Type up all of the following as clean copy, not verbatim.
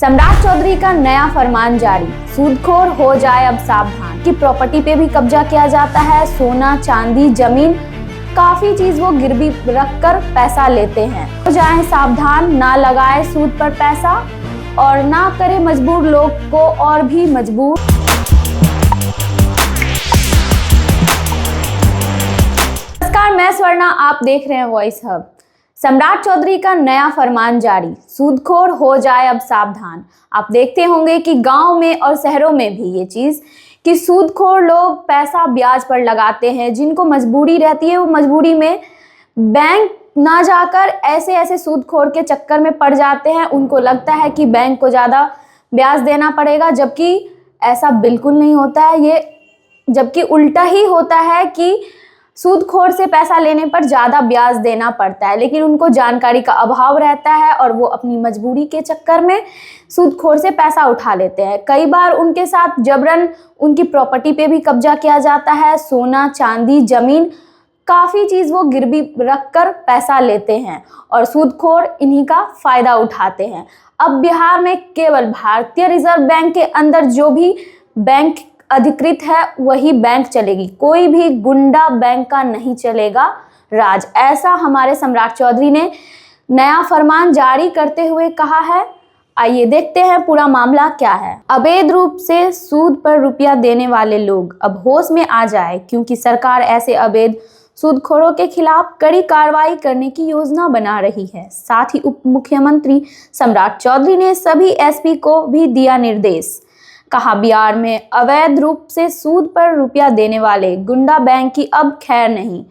सम्राट चौधरी का नया फरमान जारी, सूदखोर हो जाए अब सावधान। की प्रॉपर्टी पे भी कब्जा किया जाता है, सोना चांदी जमीन काफी चीज वो गिरवी रखकर पैसा लेते हैं। हो जाए सावधान, ना लगाए सूद पर पैसा और ना करे मजबूर लोग को और भी मजबूर। नमस्कार, मैं स्वर्णा, आप देख रहे हैं वॉइस हब। सम्राट चौधरी का नया फरमान जारी, सूदखोर हो जाए अब सावधान। आप देखते होंगे कि गांव में और शहरों में भी ये चीज कि सूदखोर लोग पैसा ब्याज पर लगाते हैं। जिनको मजबूरी रहती है वो मजबूरी में बैंक ना जाकर ऐसे सूदखोर के चक्कर में पड़ जाते हैं। उनको लगता है कि बैंक को ज़्यादा ब्याज देना पड़ेगा, जबकि ऐसा बिल्कुल नहीं होता है। ये जबकि उल्टा ही होता है कि सूदखोर से पैसा लेने पर ज़्यादा ब्याज देना पड़ता है, लेकिन उनको जानकारी का अभाव रहता है और वो अपनी मजबूरी के चक्कर में सूदखोर से पैसा उठा लेते हैं। कई बार उनके साथ जबरन उनकी प्रॉपर्टी पे भी कब्जा किया जाता है, सोना चांदी जमीन काफ़ी चीज़ वो गिरवी रखकर पैसा लेते हैं और सूदखोर इन्हीं का फ़ायदा उठाते हैं। अब बिहार में केवल भारतीय रिजर्व बैंक के अंदर जो भी बैंक अधिकृत है वही बैंक चलेगी, कोई भी गुंडा बैंक का नहीं चलेगा राज। ऐसा हमारे सम्राट चौधरी ने नया फरमान जारी करते हुए कहा है। आइए देखते हैं पूरा मामला क्या है। अवैध रूप से सूद पर रुपया देने वाले लोग अब होश में आ जाए, क्योंकि सरकार ऐसे अवैध सूदखोरों के खिलाफ कड़ी कार्रवाई करने की योजना बना रही है। साथ ही उप मुख्यमंत्री सम्राट चौधरी ने सभी एसपी को भी दिया निर्देश। कहा, बिहार में अवैध रूप से सूद पर रुपया देने वाले गुंडा बैंक की अब खैर नहीं।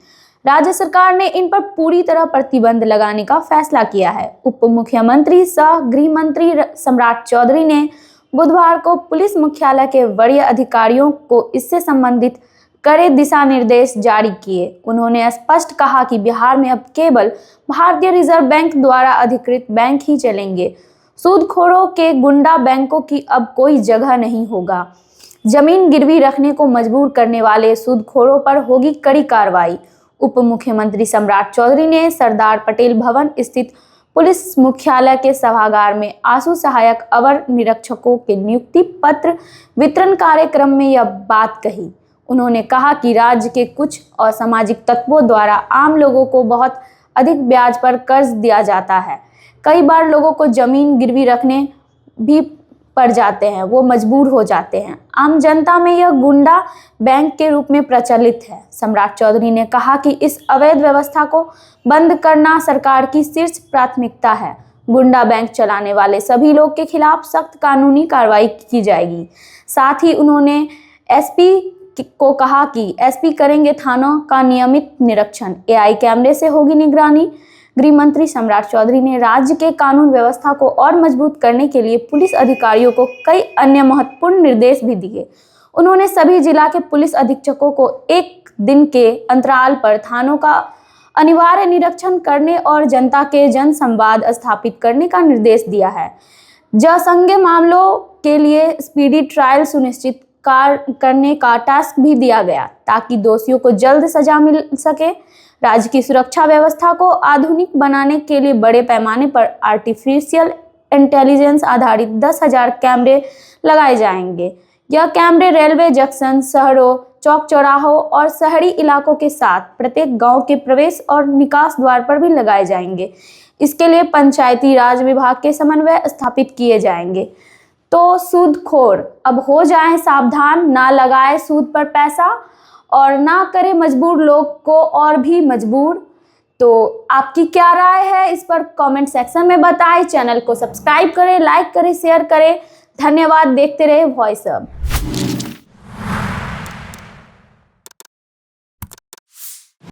राज्य सरकार ने इन पर पूरी तरह प्रतिबंध लगाने का फैसला किया है। उप मुख्यमंत्री सह गृह मंत्री सम्राट चौधरी ने बुधवार को पुलिस मुख्यालय के वरीय अधिकारियों को इससे संबंधित कड़े दिशा निर्देश जारी किए। उन्होंने स्पष्ट कहा कि बिहार में अब केवल भारतीय रिजर्व बैंक द्वारा अधिकृत बैंक ही चलेंगे। सूदखोरों के गुंडा बैंकों की अब कोई जगह नहीं होगा। जमीन गिरवी रखने को मजबूर करने वाले सूदखोरों पर होगी कड़ी कार्रवाई। उप मुख्यमंत्री सम्राट चौधरी ने सरदार पटेल भवन स्थित पुलिस मुख्यालय के सभागार में आंसू सहायक अवर निरीक्षकों के नियुक्ति पत्र वितरण कार्यक्रम में यह बात कही। उन्होंने कहा कि राज्य के कुछ असामाजिक तत्वों द्वारा आम लोगों को बहुत अधिक ब्याज पर कर्ज दिया जाता है। कई बार लोगों को जमीन गिरवी रखने भी पड़ जाते हैं, वो मजबूर हो जाते हैं। आम जनता में यह गुंडा बैंक के रूप में प्रचलित है। सम्राट चौधरी ने कहा कि इस अवैध व्यवस्था को बंद करना सरकार की शीर्ष प्राथमिकता है। गुंडा बैंक चलाने वाले सभी लोग के खिलाफ सख्त कानूनी कार्रवाई की जाएगी। साथ ही उन्होंने एसपी को कहा कि एसपी करेंगे थानों का नियमित निरीक्षण, एआई कैमरे से होगी निगरानी। गृह मंत्री सम्राट चौधरी ने राज्य के कानून व्यवस्था को और मजबूत करने के लिए पुलिस अधिकारियों को कई अन्य महत्वपूर्ण निर्देश भी दिए। उन्होंने सभी जिला के पुलिस अधीक्षकों को एक दिन के अंतराल पर थानों का अनिवार्य निरीक्षण करने और जनता के जन संवाद स्थापित करने का निर्देश दिया है। जनसंज्ञ मामलों के लिए स्पीडी ट्रायल सुनिश्चित करने का टास्क भी दिया गया, ताकि दोषियों को जल्द सजा मिल सके। राज्य की सुरक्षा व्यवस्था को आधुनिक बनाने के लिए बड़े पैमाने पर आर्टिफिशियल इंटेलिजेंस आधारित 10,000 कैमरे लगाए जाएंगे। यह कैमरे रेलवे जंक्शन, शहरों, चौक चौराहों और शहरी इलाकों के साथ प्रत्येक गांव के प्रवेश और निकास द्वार पर भी लगाए जाएंगे। इसके लिए पंचायती राज विभाग के समन्वय स्थापित किए जाएंगे। तो सूदखोर अब हो जाएं सावधान, ना लगाए सूद पर पैसा और ना करे मजबूर लोग को और भी मजबूर। तो आपकी क्या राय है इस पर कमेंट सेक्शन में बताएं। चैनल को सब्सक्राइब करें, लाइक करें, शेयर करें। धन्यवाद। देखते रहे वॉइस हब।